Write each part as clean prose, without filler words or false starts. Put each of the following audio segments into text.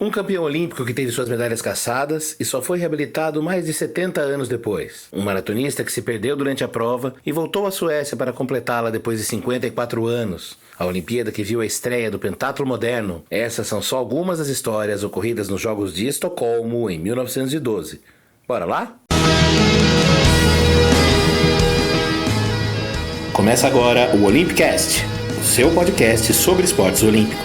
Um campeão olímpico que teve suas medalhas caçadas e só foi reabilitado mais de 70 anos depois. Um maratonista que se perdeu durante a prova e voltou à Suécia para completá-la depois de 54 anos. A Olimpíada que viu a estreia do pentatlo moderno. Essas são só algumas das histórias ocorridas nos Jogos de Estocolmo em 1912. Bora lá? Começa agora o Olympicast, o seu podcast sobre esportes olímpicos.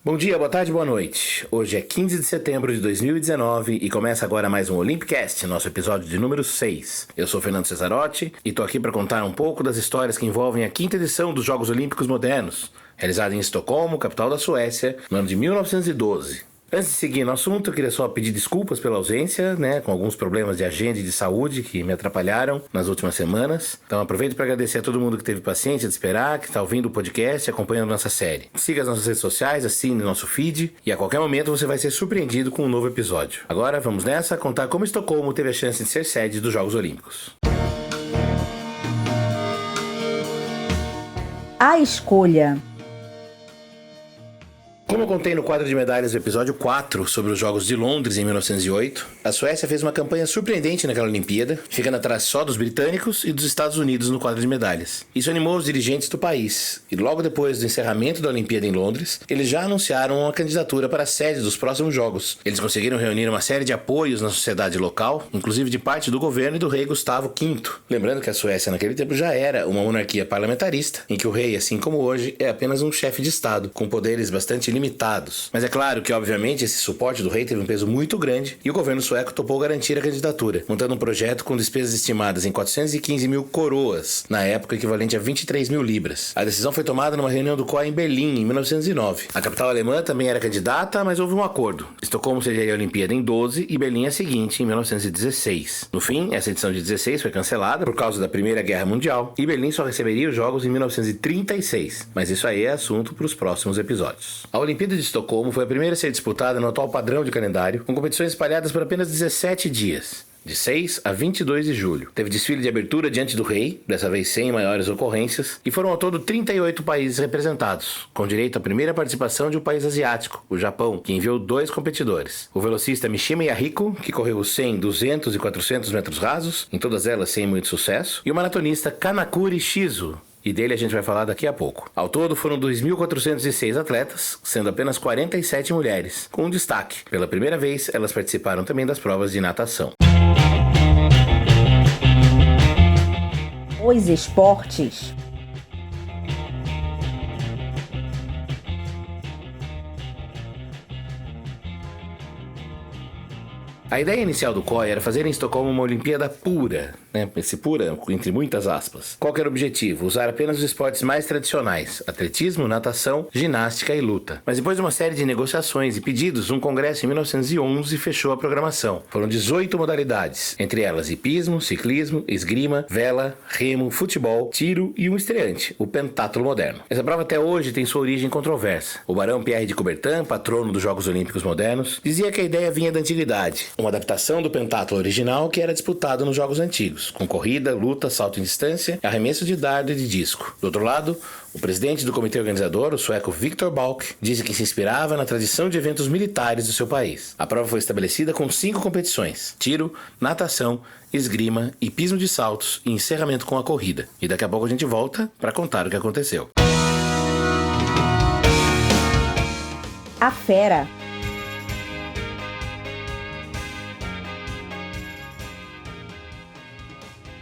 Bom dia, boa tarde, boa noite. Hoje é 15 de setembro de 2019 e começa agora mais um Olympicast, nosso episódio de número 6. Eu sou Fernando Cesarotti e tô aqui para contar um pouco das histórias que envolvem a quinta edição dos Jogos Olímpicos Modernos, realizada em Estocolmo, capital da Suécia, no ano de 1912. Antes de seguir no assunto, eu queria só pedir desculpas pela ausência, com alguns problemas de agenda e de saúde que me atrapalharam nas últimas semanas. Então aproveito para agradecer a todo mundo que teve paciência de esperar, que está ouvindo o podcast e acompanhando nossa série. Siga as nossas redes sociais, assine nosso feed e a qualquer momento você vai ser surpreendido com um novo episódio. Agora vamos nessa contar como Estocolmo teve a chance de ser sede dos Jogos Olímpicos. A escolha. Como eu contei no quadro de medalhas do episódio 4 sobre os Jogos de Londres em 1908, a Suécia fez uma campanha surpreendente naquela Olimpíada, ficando atrás só dos britânicos e dos Estados Unidos no quadro de medalhas. Isso animou os dirigentes do país, e logo depois do encerramento da Olimpíada em Londres, eles já anunciaram uma candidatura para a sede dos próximos Jogos. Eles conseguiram reunir uma série de apoios na sociedade local, inclusive de parte do governo e do rei Gustavo V. Lembrando que a Suécia naquele tempo já era uma monarquia parlamentarista, em que o rei, assim como hoje, é apenas um chefe de estado, com poderes bastante limitados. Mas é claro que, obviamente, esse suporte do rei teve um peso muito grande e o governo sueco topou garantir a candidatura, montando um projeto com despesas estimadas em 415 mil coroas, na época equivalente a 23 mil libras. A decisão foi tomada numa reunião do COI em Berlim, em 1909. A capital alemã também era candidata, mas houve um acordo. Estocolmo sediaria a Olimpíada em 12 e Berlim a seguinte, em 1916. No fim, essa edição de 16 foi cancelada por causa da Primeira Guerra Mundial e Berlim só receberia os Jogos em 1936. Mas isso aí é assunto para os próximos episódios. A Olimpíada de Estocolmo foi a primeira a ser disputada no atual padrão de calendário, com competições espalhadas por apenas 17 dias, de 6 a 22 de julho. Teve desfile de abertura diante do rei, dessa vez sem maiores ocorrências, e foram ao todo 38 países representados, com direito à primeira participação de um país asiático, o Japão, que enviou 2 competidores. O velocista Mishima Yahiko, que correu os 100, 200 e 400 metros rasos, em todas elas sem muito sucesso, e o maratonista Kanakuri Shizu, e dele a gente vai falar daqui a pouco. Ao todo foram 2.406 atletas, sendo apenas 47 mulheres, com um destaque. Pela primeira vez, elas participaram também das provas de natação. Os esportes. A ideia inicial do COI era fazer em Estocolmo uma Olimpíada pura, esse pura entre muitas aspas. Qual que era o objetivo? Usar apenas os esportes mais tradicionais, atletismo, natação, ginástica e luta. Mas depois de uma série de negociações e pedidos, um congresso em 1911 fechou a programação. Foram 18 modalidades, entre elas hipismo, ciclismo, esgrima, vela, remo, futebol, tiro e um estreante, o pentatlo moderno. Essa prova até hoje tem sua origem controversa. O barão Pierre de Coubertin, patrono dos Jogos Olímpicos Modernos, dizia que a ideia vinha da antiguidade, uma adaptação do pentatlo original que era disputado nos Jogos Antigos, com corrida, luta, salto em distância, arremesso de dardo e de disco. Do outro lado, o presidente do comitê organizador, o sueco Victor Balk, disse que se inspirava na tradição de eventos militares do seu país. A prova foi estabelecida com 5 competições: tiro, natação, esgrima, hipismo de saltos e encerramento com a corrida. E daqui a pouco a gente volta para contar o que aconteceu. A fera.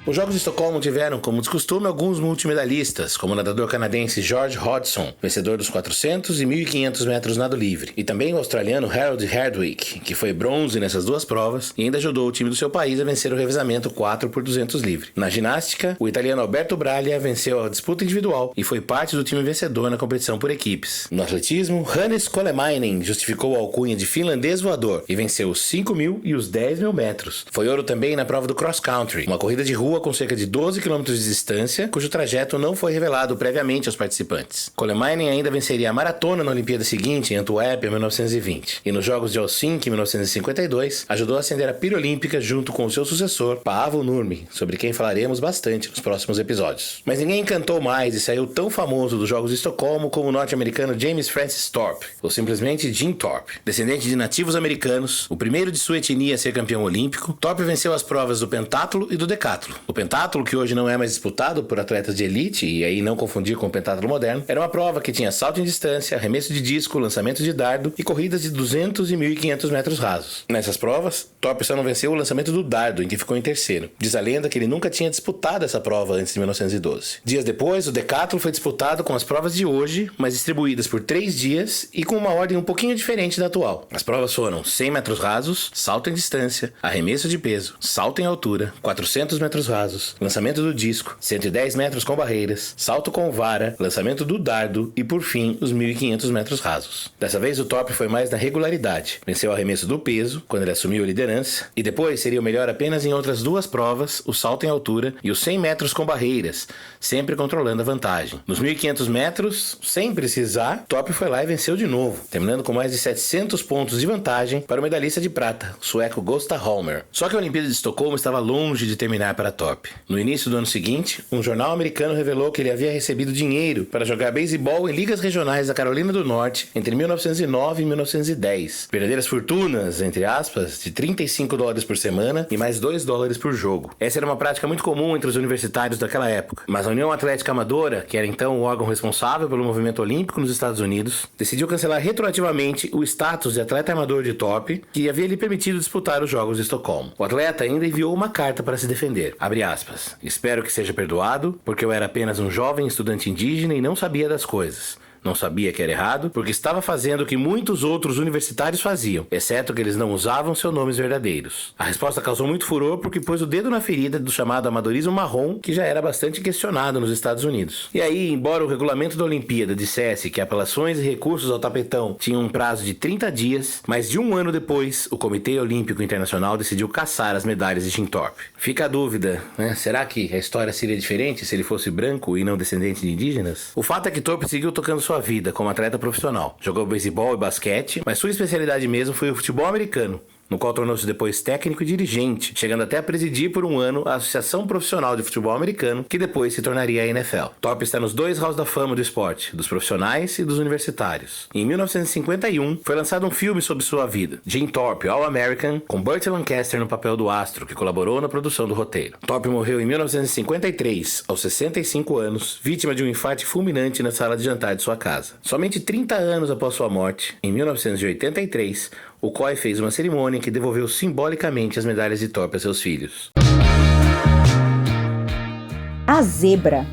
Os Jogos de Estocolmo tiveram, como de costume, alguns multimedalistas, como o nadador canadense George Hodgson, vencedor dos 400 e 1.500 metros nado livre, e também o australiano Harold Hardwick, que foi bronze nessas duas provas e ainda ajudou o time do seu país a vencer o revezamento 4x200 livre. Na ginástica, o italiano Alberto Braglia venceu a disputa individual e foi parte do time vencedor na competição por equipes. No atletismo, Hannes Kolemainen justificou a alcunha de finlandês voador e venceu os 5.000 e os 10.000 metros. Foi ouro também na prova do cross country, uma corrida de rua rua com cerca de 12 km de distância, cujo trajeto não foi revelado previamente aos participantes. Coleman ainda venceria a maratona na Olimpíada seguinte, em Antuérpia, em 1920. E nos Jogos de Helsinki, em 1952, ajudou a acender a pira olímpica junto com o seu sucessor, Paavo Nurmi, sobre quem falaremos bastante nos próximos episódios. Mas ninguém encantou mais e saiu tão famoso dos Jogos de Estocolmo como o norte-americano James Francis Thorpe, ou simplesmente Jim Thorpe. Descendente de nativos americanos, o primeiro de sua etnia a ser campeão olímpico, Thorpe venceu as provas do pentátulo e do decátulo. O pentátulo, que hoje não é mais disputado por atletas de elite, e aí não confundir com o pentátulo moderno, era uma prova que tinha salto em distância, arremesso de disco, lançamento de dardo e corridas de 200 e 1.500 metros rasos. Nessas provas, Thorpe só não venceu o lançamento do dardo, em que ficou em terceiro. Diz a lenda que ele nunca tinha disputado essa prova antes de 1912. Dias depois, o decátulo foi disputado com as provas de hoje, mas distribuídas por 3 dias e com uma ordem um pouquinho diferente da atual. As provas foram 100 metros rasos, salto em distância, arremesso de peso, salto em altura, 400 metros rasos, lançamento do disco, 110 metros com barreiras, salto com vara, lançamento do dardo e, por fim, os 1.500 metros rasos. Dessa vez, o Thorpe foi mais na regularidade. Venceu o arremesso do peso, quando ele assumiu a liderança, e depois seria o melhor apenas em outras 2 provas, o salto em altura e os 100 metros com barreiras, sempre controlando a vantagem. Nos 1.500 metros, sem precisar, Thorpe foi lá e venceu de novo, terminando com mais de 700 pontos de vantagem para o medalhista de prata, o sueco Gösta Holmér. Só que a Olimpíada de Estocolmo estava longe de terminar para Thorpe. No início do ano seguinte, um jornal americano revelou que ele havia recebido dinheiro para jogar beisebol em ligas regionais da Carolina do Norte entre 1909 e 1910. Verdadeiras fortunas, entre aspas, de $35 por semana e mais $2 por jogo. Essa era uma prática muito comum entre os universitários daquela época. Mas a União Atlética Amadora, que era então o órgão responsável pelo movimento olímpico nos Estados Unidos, decidiu cancelar retroativamente o status de atleta amador de Thorpe, que havia lhe permitido disputar os Jogos de Estocolmo. O atleta ainda enviou uma carta para se defender. Abre aspas. Espero que seja perdoado, porque eu era apenas um jovem estudante indígena e não sabia das coisas. Não sabia que era errado, porque estava fazendo o que muitos outros universitários faziam, exceto que eles não usavam seus nomes verdadeiros. A resposta causou muito furor porque pôs o dedo na ferida do chamado amadorismo marrom, que já era bastante questionado nos Estados Unidos. E aí, embora o regulamento da Olimpíada dissesse que apelações e recursos ao tapetão tinham um prazo de 30 dias, mais de um ano depois, o Comitê Olímpico Internacional decidiu caçar as medalhas de Jim Thorpe. Fica a dúvida, né? Será que a história seria diferente se ele fosse branco e não descendente de indígenas? O fato é que Thorpe seguiu tocando sua vida como atleta profissional. Jogou beisebol e basquete, mas sua especialidade mesmo foi o futebol americano, no qual tornou-se depois técnico e dirigente, chegando até a presidir por um ano a Associação Profissional de Futebol Americano, que depois se tornaria a NFL. Thorpe está nos 2 halls da fama do esporte, dos profissionais e dos universitários. Em 1951, foi lançado um filme sobre sua vida, Jim Thorpe, All-American, com Burt Lancaster no papel do astro, que colaborou na produção do roteiro. Thorpe morreu em 1953, aos 65 anos, vítima de um infarto fulminante na sala de jantar de sua casa. Somente 30 anos após sua morte, em 1983, o COI fez uma cerimônia que devolveu simbolicamente as medalhas de Thorpe a seus filhos. A zebra.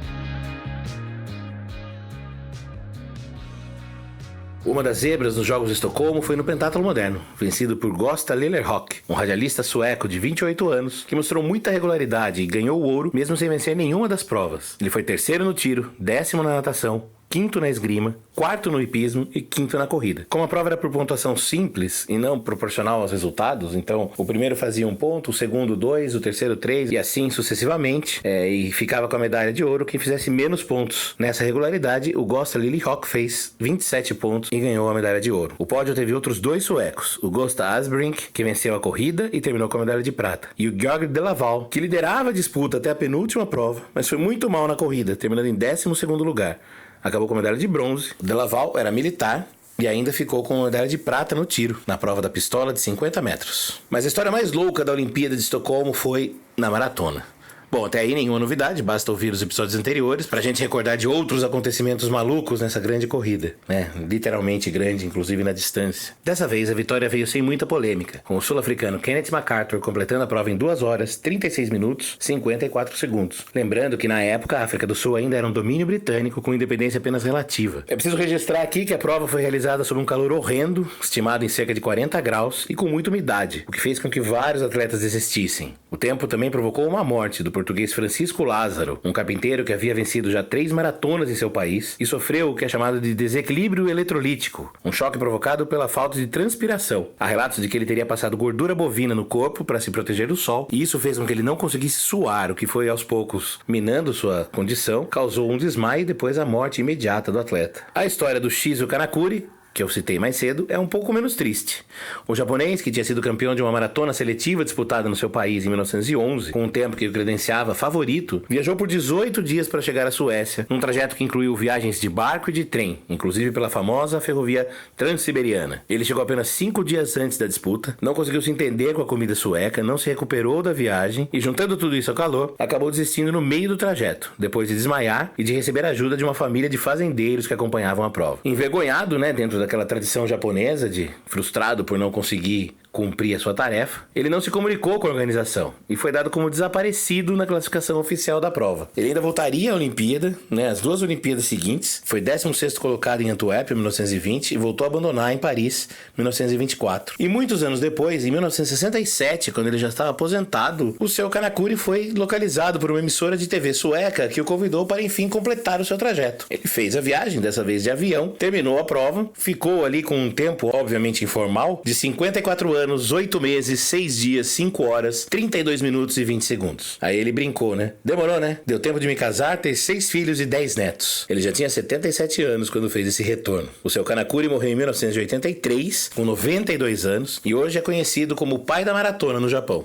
Uma das zebras nos Jogos de Estocolmo foi no pentátulo moderno, vencido por Gösta Lillerhock, um radialista sueco de 28 anos, que mostrou muita regularidade e ganhou o ouro mesmo sem vencer nenhuma das provas. Ele foi terceiro no tiro, 10º na natação, 5º na esgrima, 4º no hipismo e 5º na corrida. Como a prova era por pontuação simples e não proporcional aos resultados, então o primeiro fazia 1 ponto, o segundo 2, o terceiro 3 e assim sucessivamente, e ficava com a medalha de ouro quem fizesse menos pontos. Nessa regularidade, o Gösta Lillerhock fez 27 pontos e ganhou a medalha de ouro. O pódio teve outros 2 suecos, o Gösta Asbrink, que venceu a corrida e terminou com a medalha de prata, e o Georg Delaval, que liderava a disputa até a penúltima prova, mas foi muito mal na corrida, terminando em 12º lugar. Acabou com a medalha de bronze. O Delaval era militar e ainda ficou com a medalha de prata no tiro, na prova da pistola de 50 metros. Mas a história mais louca da Olimpíada de Estocolmo foi na maratona. Bom, até aí nenhuma novidade, basta ouvir os episódios anteriores pra gente recordar de outros acontecimentos malucos nessa grande corrida, né? Literalmente grande, inclusive na distância. Dessa vez a vitória veio sem muita polêmica, com o sul-africano Kenneth MacArthur completando a prova em 2 horas, 36 minutos, 54 segundos. Lembrando que na época a África do Sul ainda era um domínio britânico com independência apenas relativa. É preciso registrar aqui que a prova foi realizada sob um calor horrendo, estimado em cerca de 40 graus e com muita umidade, o que fez com que vários atletas desistissem. O tempo também provocou uma morte do português português Francisco Lázaro, um carpinteiro que havia vencido já 3 maratonas em seu país e sofreu o que é chamado de desequilíbrio eletrolítico, um choque provocado pela falta de transpiração. Há relatos de que ele teria passado gordura bovina no corpo para se proteger do sol, e isso fez com que ele não conseguisse suar, o que foi aos poucos minando sua condição, causou um desmaio e depois a morte imediata do atleta. A história do Shizu Kanakuri, que eu citei mais cedo, é um pouco menos triste. O japonês, que tinha sido campeão de uma maratona seletiva disputada no seu país em 1911, com um tempo que o credenciava favorito, viajou por 18 dias para chegar à Suécia, num trajeto que incluiu viagens de barco e de trem, inclusive pela famosa ferrovia Transiberiana. Ele chegou apenas 5 dias antes da disputa, não conseguiu se entender com a comida sueca, não se recuperou da viagem e, juntando tudo isso ao calor, acabou desistindo no meio do trajeto, depois de desmaiar e de receber a ajuda de uma família de fazendeiros que acompanhavam a prova. Envergonhado, dentro daquela tradição japonesa de frustrado por não conseguir cumprir a sua tarefa, ele não se comunicou com a organização e foi dado como desaparecido na classificação oficial da prova. Ele ainda voltaria à Olimpíada, as 2 Olimpíadas seguintes, foi 16º colocado em Antuérpia em 1920 e voltou a abandonar em Paris em 1924. E muitos anos depois, em 1967, quando ele já estava aposentado, o seu Kanakuri foi localizado por uma emissora de TV sueca que o convidou para enfim completar o seu trajeto. Ele fez a viagem, dessa vez de avião, terminou a prova, ficou ali com um tempo obviamente informal de 54 anos, 8 meses, 6 dias, 5 horas, 32 minutos e 20 segundos. Aí ele brincou, Demorou, Deu tempo de me casar, ter 6 filhos e 10 netos. Ele já tinha 77 anos quando fez esse retorno. O seu Kanakuri morreu em 1983, com 92 anos, e hoje é conhecido como o pai da maratona no Japão.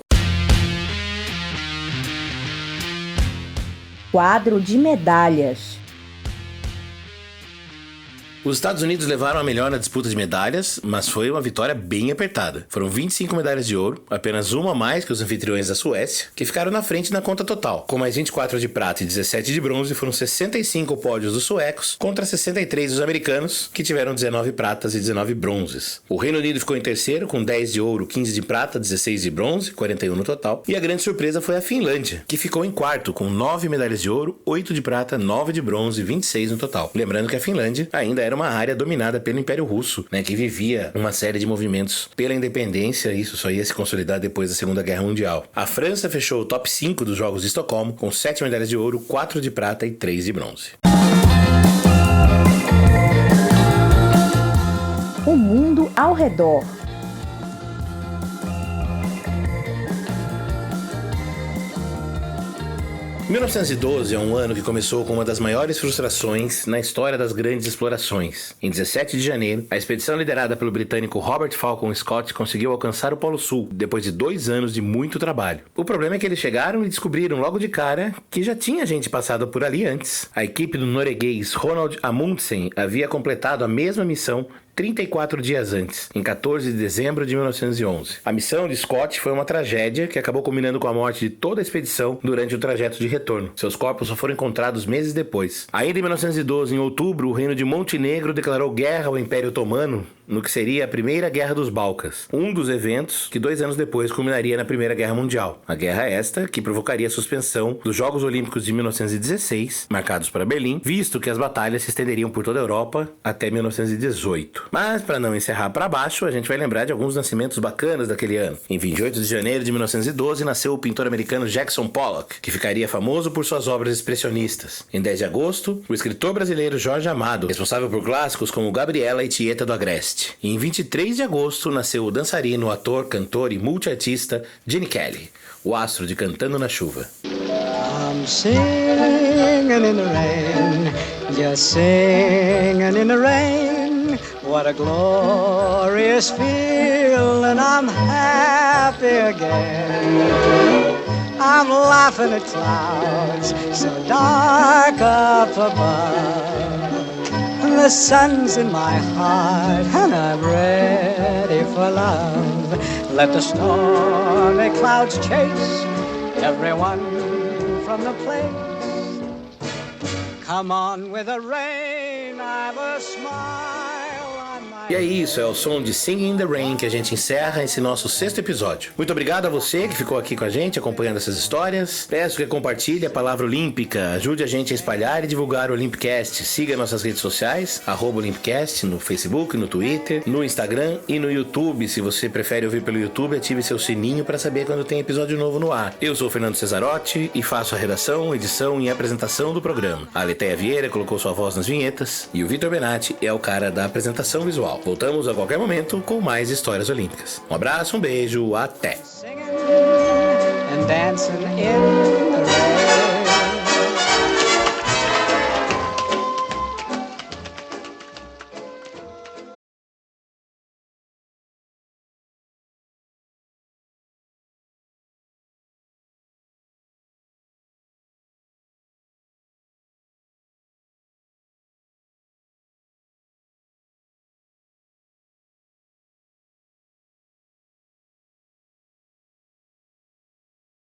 Quadro de medalhas. Os Estados Unidos levaram a melhor na disputa de medalhas, mas foi uma vitória bem apertada. Foram 25 medalhas de ouro, apenas uma a mais que os anfitriões da Suécia, que ficaram na frente na conta total. Com mais 24 de prata e 17 de bronze, foram 65 pódios dos suecos contra 63 dos americanos, que tiveram 19 pratas e 19 bronzes. O Reino Unido ficou em terceiro, com 10 de ouro, 15 de prata, 16 de bronze, 41 no total. E a grande surpresa foi a Finlândia, que ficou em quarto, com 9 medalhas de ouro, 8 de prata, 9 de bronze, 26 no total. Lembrando que a Finlândia ainda era uma área dominada pelo Império Russo, que vivia uma série de movimentos pela independência, e isso só ia se consolidar depois da Segunda Guerra Mundial. A França fechou o top 5 dos Jogos de Estocolmo, com 7 medalhas de ouro, 4 de prata e 3 de bronze. O mundo ao redor. Em 1912 é um ano que começou com uma das maiores frustrações na história das grandes explorações. Em 17 de janeiro, a expedição liderada pelo britânico Robert Falcon Scott conseguiu alcançar o Polo Sul, depois de 2 anos de muito trabalho. O problema é que eles chegaram e descobriram logo de cara que já tinha gente passado por ali antes. A equipe do norueguês Ronald Amundsen havia completado a mesma missão 34 dias antes, em 14 de dezembro de 1911. A missão de Scott foi uma tragédia que acabou culminando com a morte de toda a expedição durante o trajeto de retorno. Seus corpos só foram encontrados meses depois. Ainda em 1912, em outubro, o reino de Montenegro declarou guerra ao Império Otomano no que seria a Primeira Guerra dos Balcãs, um dos eventos que 2 anos depois culminaria na Primeira Guerra Mundial. A guerra esta que provocaria a suspensão dos Jogos Olímpicos de 1916, marcados para Berlim, visto que as batalhas se estenderiam por toda a Europa até 1918. Mas, para não encerrar para baixo, a gente vai lembrar de alguns nascimentos bacanas daquele ano. Em 28 de janeiro de 1912, nasceu o pintor americano Jackson Pollock, que ficaria famoso por suas obras expressionistas. Em 10 de agosto, o escritor brasileiro Jorge Amado, responsável por clássicos como Gabriela e Tieta do Agreste. E em 23 de agosto, nasceu o dançarino, ator, cantor e multiartista Gene Kelly, o astro de Cantando na Chuva. I'm singing in the rain, just singing in the rain. What a glorious feeling, I'm happy again. I'm laughing at clouds so dark up above. The sun's in my heart and I'm ready for love. Let the stormy clouds chase everyone from the place. Come on with the rain, I've a smile on my E é isso, é o som de Singing in the Rain que a gente encerra esse nosso 6º episódio. Muito obrigado a você que ficou aqui com a gente acompanhando essas histórias. Peço que compartilhe a palavra olímpica, ajude a gente a espalhar e divulgar o Olympicast. Siga nossas redes sociais, @Olympicast no Facebook, no Twitter, no Instagram e no YouTube. Se você prefere ouvir pelo YouTube, ative seu sininho para saber quando tem episódio novo no ar. Eu sou o Fernando Cesarotti e faço a redação, edição e apresentação do programa. A Letéia Vieira colocou sua voz nas vinhetas e o Vitor Benatti é o cara da apresentação visual. Voltamos a qualquer momento com mais histórias olímpicas. Um abraço, um beijo, até! And dancing in